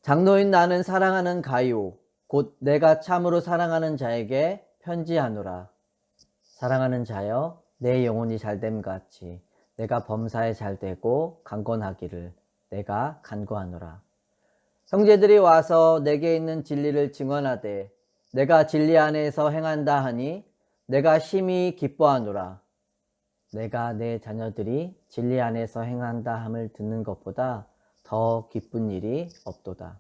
장로인 나는 사랑하는 가요 곧 내가 참으로 사랑하는 자에게 편지하노라. 사랑하는 자여, 내 영혼이 잘됨 같이 내가 범사에 잘되고 강건하기를 내가 간구하노라. 형제들이 와서 내게 있는 진리를 증언하되 내가 진리 안에서 행한다 하니 내가 심히 기뻐하노라. 내가 내 자녀들이 진리 안에서 행한다 함을 듣는 것보다 더 기쁜 일이 없도다.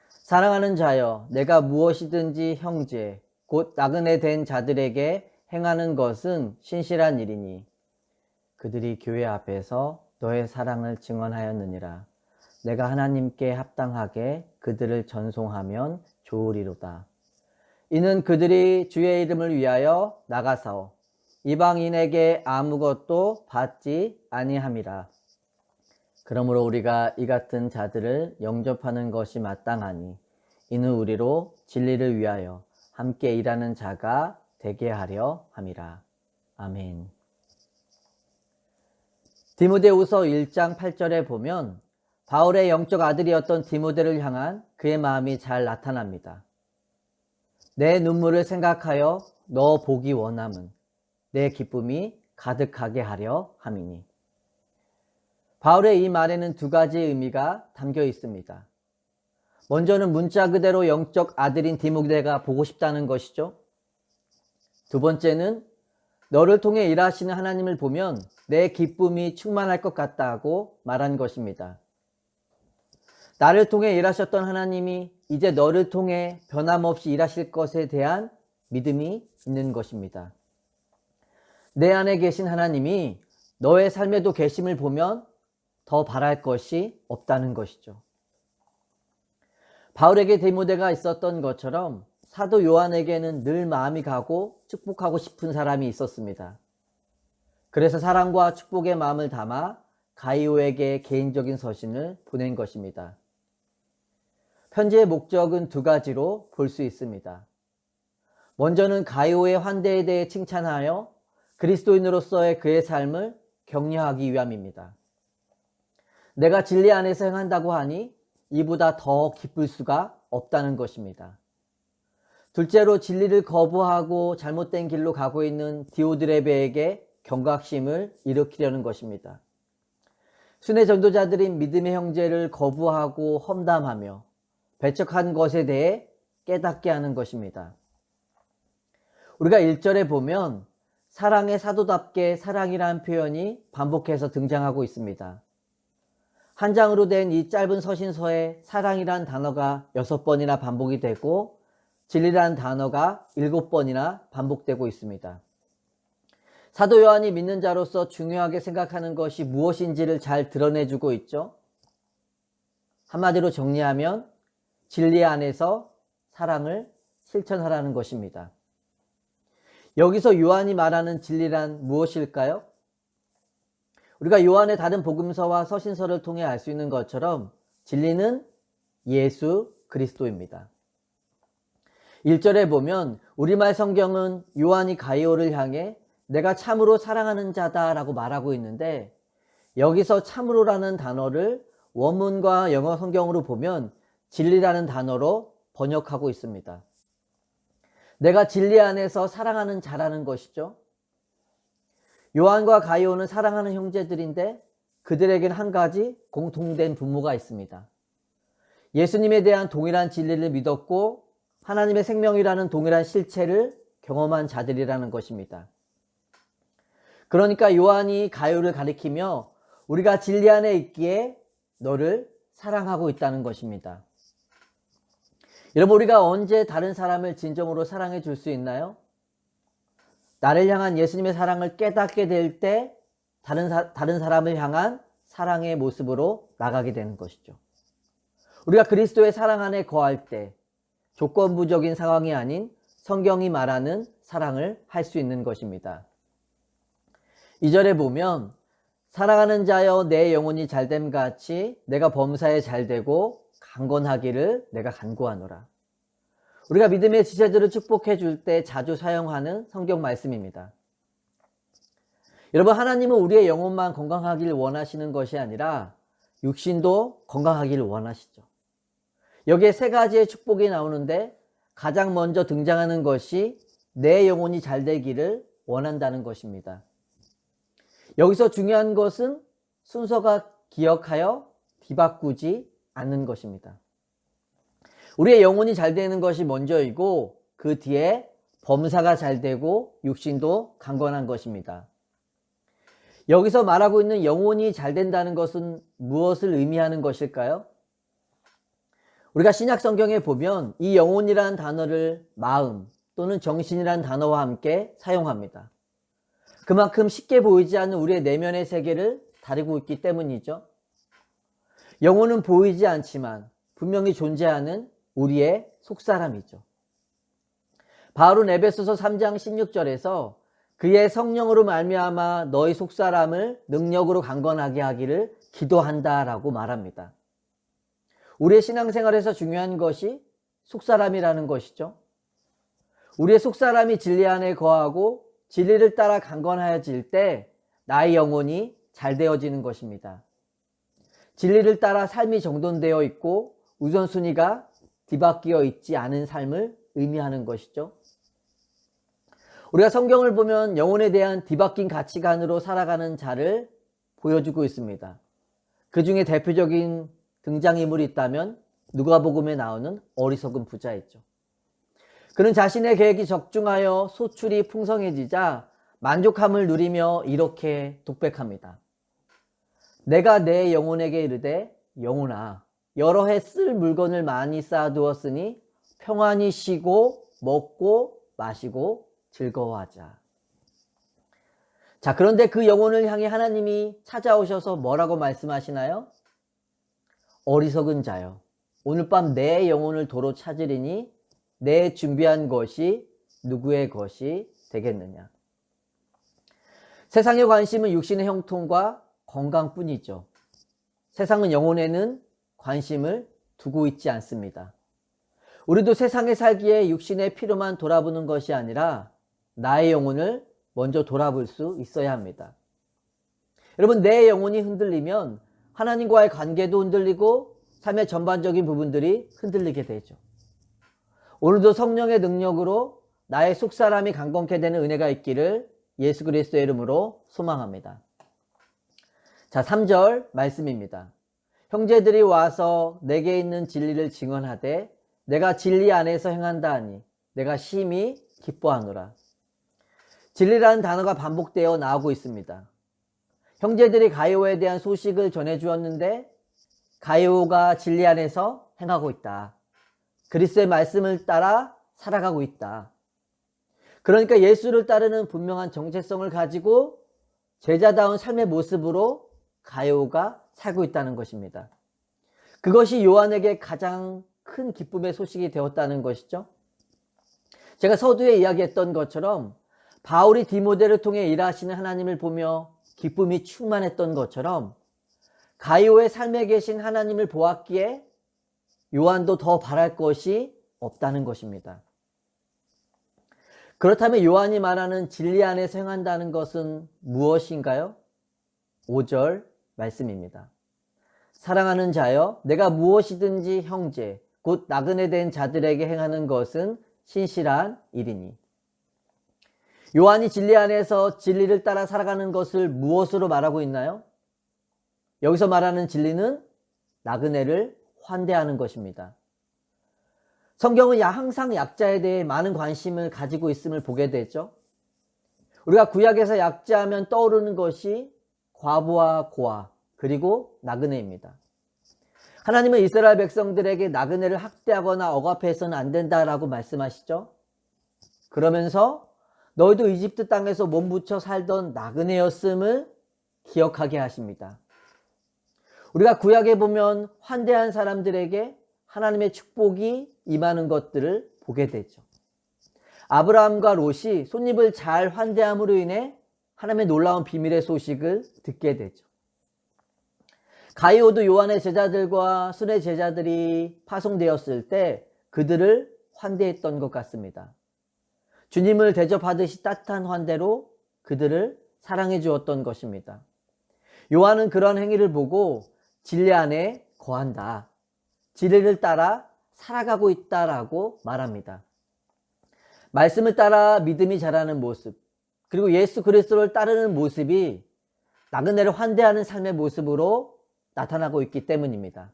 사랑하는 자여, 내가 무엇이든지 형제 곧 나그네 된 자들에게 행하는 것은 신실한 일이니 그들이 교회 앞에서 너의 사랑을 증언하였느니라. 내가 하나님께 합당하게 그들을 전송하면 좋으리로다. 이는 그들이 주의 이름을 위하여 나가서 이방인에게 아무것도 받지 아니함이라. 그러므로 우리가 이 같은 자들을 영접하는 것이 마땅하니 이는 우리로 진리를 위하여 함께 일하는 자가 되게 하려 함이라. 아멘. 디모데후서 1장 8절에 보면 바울의 영적 아들이었던 디모데를 향한 그의 마음이 잘 나타납니다. 내 눈물을 생각하여 너 보기 원함은 내 기쁨이 가득하게 하려 함이니. 바울의 이 말에는 두 가지 의미가 담겨 있습니다. 먼저는 문자 그대로 영적 아들인 디모데가 보고 싶다는 것이죠. 두 번째는 너를 통해 일하시는 하나님을 보면 내 기쁨이 충만할 것 같다고 말한 것입니다. 나를 통해 일하셨던 하나님이 이제 너를 통해 변함없이 일하실 것에 대한 믿음이 있는 것입니다. 내 안에 계신 하나님이 너의 삶에도 계심을 보면 더 바랄 것이 없다는 것이죠. 바울에게 디모데가 있었던 것처럼 사도 요한에게는 늘 마음이 가고 축복하고 싶은 사람이 있었습니다. 그래서 사랑과 축복의 마음을 담아 가이오에게 개인적인 서신을 보낸 것입니다. 편지의 목적은 두 가지로 볼 수 있습니다. 먼저는 가이오의 환대에 대해 칭찬하여 그리스도인으로서의 그의 삶을 격려하기 위함입니다. 내가 진리 안에서 행한다고 하니 이보다 더 기쁠 수가 없다는 것입니다. 둘째로 진리를 거부하고 잘못된 길로 가고 있는 디오드레베에게 경각심을 일으키려는 것입니다. 순회 전도자들인 믿음의 형제를 거부하고 험담하며 배척한 것에 대해 깨닫게 하는 것입니다. 우리가 1절에 보면 사랑의 사도답게 사랑이라는 표현이 반복해서 등장하고 있습니다. 한 장으로 된 이 짧은 서신서에 사랑이란 단어가 6번이나 반복이 되고 진리란 단어가 7번이나 반복되고 있습니다. 사도 요한이 믿는 자로서 중요하게 생각하는 것이 무엇인지를 잘 드러내주고 있죠. 한마디로 정리하면 진리 안에서 사랑을 실천하라는 것입니다. 여기서 요한이 말하는 진리란 무엇일까요? 우리가 요한의 다른 복음서와 서신서를 통해 알 수 있는 것처럼 진리는 예수 그리스도입니다. 1절에 보면 우리말 성경은 요한이 가이오를 향해 내가 참으로 사랑하는 자다 라고 말하고 있는데 여기서 참으로라는 단어를 원문과 영어 성경으로 보면 진리라는 단어로 번역하고 있습니다. 내가 진리 안에서 사랑하는 자라는 것이죠. 요한과 가이오는 사랑하는 형제들인데 그들에겐 한 가지 공통된 분모가 있습니다. 예수님에 대한 동일한 진리를 믿었고 하나님의 생명이라는 동일한 실체를 경험한 자들이라는 것입니다. 그러니까 요한이 가이오를 가리키며 우리가 진리 안에 있기에 너를 사랑하고 있다는 것입니다. 여러분, 우리가 언제 다른 사람을 진정으로 사랑해 줄 수 있나요? 나를 향한 예수님의 사랑을 깨닫게 될 때 다른 사람을 향한 사랑의 모습으로 나가게 되는 것이죠. 우리가 그리스도의 사랑 안에 거할 때 조건부적인 상황이 아닌 성경이 말하는 사랑을 할 수 있는 것입니다. 2절에 보면 사랑하는 자여 내 영혼이 잘됨 같이 내가 범사에 잘되고 강건하기를 내가 간구하노라. 우리가 믿음의 지체들을 축복해 줄 때 자주 사용하는 성경 말씀입니다. 여러분, 하나님은 우리의 영혼만 건강하기를 원하시는 것이 아니라 육신도 건강하기를 원하시죠. 여기에 세 가지의 축복이 나오는데 가장 먼저 등장하는 것이 내 영혼이 잘 되기를 원한다는 것입니다. 여기서 중요한 것은 순서가 기억하여 뒤바꾸지 않는 것입니다. 우리의 영혼이 잘 되는 것이 먼저이고 그 뒤에 범사가 잘 되고 육신도 강건한 것입니다. 여기서 말하고 있는 영혼이 잘 된다는 것은 무엇을 의미하는 것일까요? 우리가 신약 성경에 보면 이 영혼이라는 단어를 마음 또는 정신이라는 단어와 함께 사용합니다. 그만큼 쉽게 보이지 않는 우리의 내면의 세계를 다루고 있기 때문이죠. 영혼은 보이지 않지만 분명히 존재하는 우리의 속사람이죠. 바울은 에베소서 3장 16절에서 그의 성령으로 말미암아 너희 속사람을 능력으로 강건하게 하기를 기도한다라고 말합니다. 우리의 신앙생활에서 중요한 것이 속사람이라는 것이죠. 우리의 속사람이 진리 안에 거하고 진리를 따라 강건하여질 때 나의 영혼이 잘 되어지는 것입니다. 진리를 따라 삶이 정돈되어 있고 우선순위가 뒤바뀌어 있지 않은 삶을 의미하는 것이죠. 우리가 성경을 보면 영혼에 대한 뒤바뀐 가치관으로 살아가는 자를 보여주고 있습니다. 그 중에 대표적인 등장인물이 있다면 누가복음에 나오는 어리석은 부자였죠. 그는 자신의 계획이 적중하여 소출이 풍성해지자 만족함을 누리며 이렇게 독백합니다. 내가 내 영혼에게 이르되 영혼아 여러 해 쓸 물건을 많이 쌓아두었으니 평안히 쉬고 먹고 마시고 즐거워하자. 자, 그런데 그 영혼을 향해 하나님이 찾아오셔서 뭐라고 말씀하시나요? 어리석은 자여 오늘 밤 내 영혼을 도로 찾으리니 내 준비한 것이 누구의 것이 되겠느냐. 세상의 관심은 육신의 형통과 건강뿐이죠. 세상은 영혼에는 관심을 두고 있지 않습니다. 우리도 세상에 살기에 육신의 필요만 돌아보는 것이 아니라 나의 영혼을 먼저 돌아볼 수 있어야 합니다. 여러분, 내 영혼이 흔들리면 하나님과의 관계도 흔들리고 삶의 전반적인 부분들이 흔들리게 되죠. 오늘도 성령의 능력으로 나의 속사람이 강건케 되는 은혜가 있기를 예수 그리스도의 이름으로 소망합니다. 자, 3절 말씀입니다. 형제들이 와서 내게 있는 진리를 증언하되 내가 진리 안에서 행한다 하니 내가 심히 기뻐하노라. 진리라는 단어가 반복되어 나오고 있습니다. 형제들이 가이오에 대한 소식을 전해주었는데 가이오가 진리 안에서 행하고 있다. 그리스도의 말씀을 따라 살아가고 있다. 그러니까 예수를 따르는 분명한 정체성을 가지고 제자다운 삶의 모습으로 가이오가 살고 있다는 것입니다. 그것이 요한에게 가장 큰 기쁨의 소식이 되었다는 것이죠. 제가 서두에 이야기했던 것처럼 바울이 디모데를 통해 일하시는 하나님을 보며 기쁨이 충만했던 것처럼 가이오의 삶에 계신 하나님을 보았기에 요한도 더 바랄 것이 없다는 것입니다. 그렇다면 요한이 말하는 진리 안에서 행한다는 것은 무엇인가요? 5절 말씀입니다. 사랑하는 자여 내가 무엇이든지 형제 곧 나그네 된 자들에게 행하는 것은 신실한 일이니. 요한이 진리 안에서 진리를 따라 살아가는 것을 무엇으로 말하고 있나요? 여기서 말하는 진리는 나그네를 환대하는 것입니다. 성경은 항상 약자에 대해 많은 관심을 가지고 있음을 보게 되죠. 우리가 구약에서 약자하면 떠오르는 것이 과부와 고아 그리고 나그네입니다. 하나님은 이스라엘 백성들에게 나그네를 학대하거나 억압해서는 안 된다라고 말씀하시죠. 그러면서 너희도 이집트 땅에서 몸부쳐 살던 나그네였음을 기억하게 하십니다. 우리가 구약에 보면 환대한 사람들에게 하나님의 축복이 임하는 것들을 보게 되죠. 아브라함과 롯이 손님을 잘 환대함으로 인해 하나님의 놀라운 비밀의 소식을 듣게 되죠. 가이오도 요한의 제자들과 순의 제자들이 파송되었을 때 그들을 환대했던 것 같습니다. 주님을 대접하듯이 따뜻한 환대로 그들을 사랑해 주었던 것입니다. 요한은 그러한 행위를 보고 진리 안에 거한다. 진리를 따라 살아가고 있다라고 말합니다. 말씀을 따라 믿음이 자라는 모습, 그리고 예수 그리스도를 따르는 모습이 나그네를 환대하는 삶의 모습으로 나타나고 있기 때문입니다.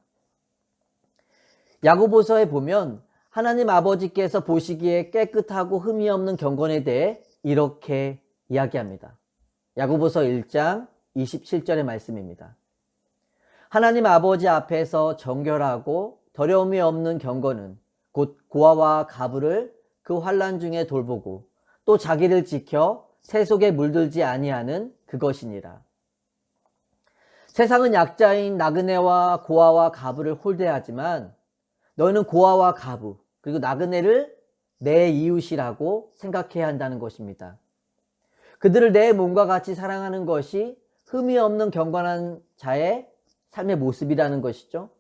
야고보서에 보면 하나님 아버지께서 보시기에 깨끗하고 흠이 없는 경건에 대해 이렇게 이야기합니다. 야고보서 1장 27절의 말씀입니다. 하나님 아버지 앞에서 정결하고 더러움이 없는 경건은 곧 고아와 가부를 그 환난 중에 돌보고 또 자기를 지켜 새 속에 물들지 아니하는 그것이니라. 세상은 약자인 나그네와 고아와 가부를 홀대하지만 너희는 고아와 가부 그리고 나그네를 내 이웃이라고 생각해야 한다는 것입니다. 그들을 내 몸과 같이 사랑하는 것이 흠이 없는 경건한 자의 삶의 모습이라는 것이죠.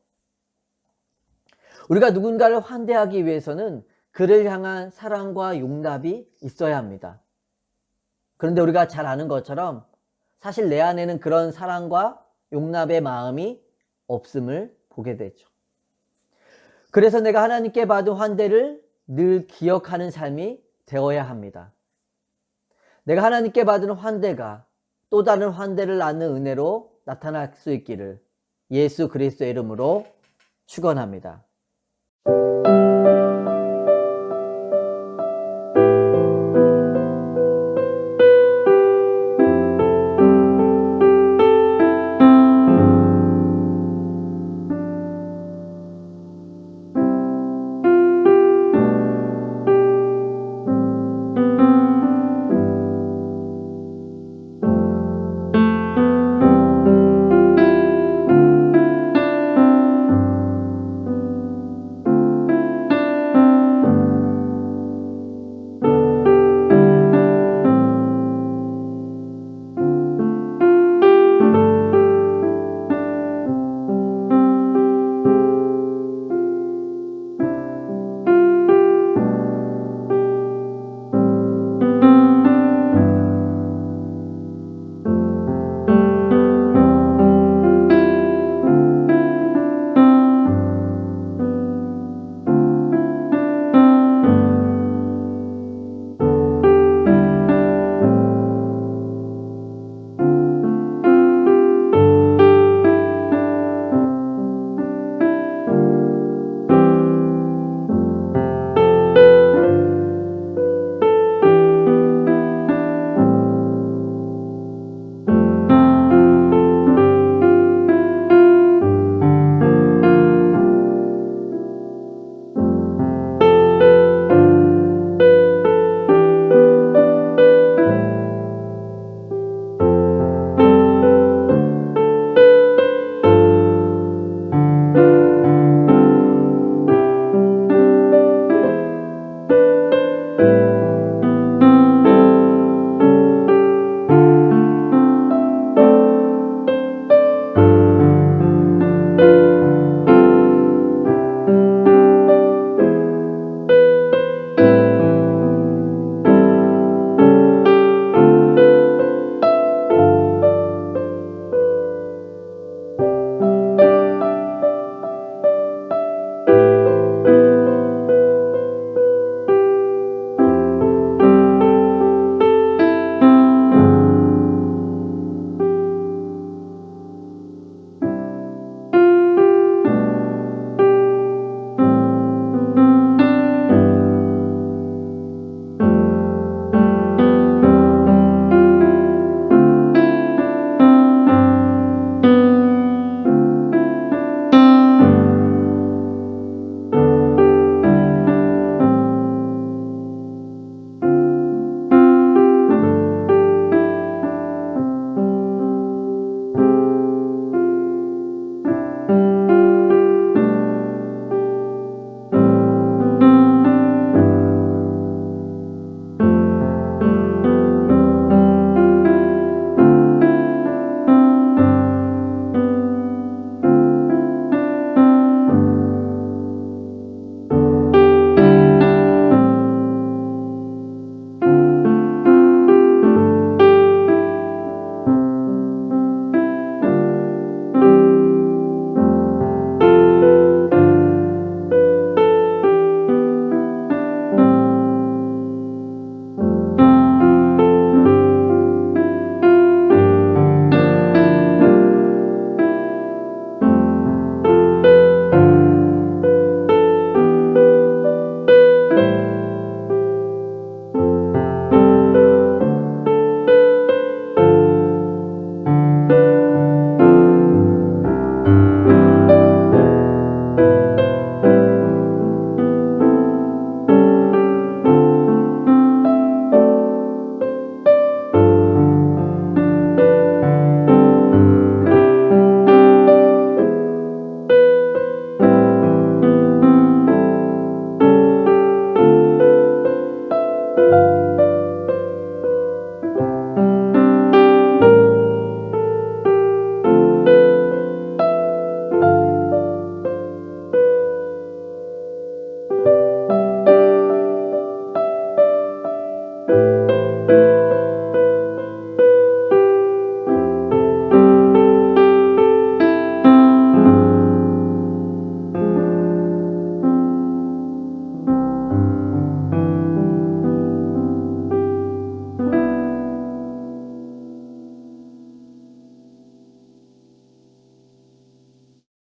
우리가 누군가를 환대하기 위해서는 그를 향한 사랑과 용납이 있어야 합니다. 그런데 우리가 잘 아는 것처럼 사실 내 안에는 그런 사랑과 용납의 마음이 없음을 보게 되죠. 그래서 내가 하나님께 받은 환대를 늘 기억하는 삶이 되어야 합니다. 내가 하나님께 받은 환대가 또 다른 환대를 낳는 은혜로 나타날 수 있기를 예수 그리스도의 이름으로 축원합니다.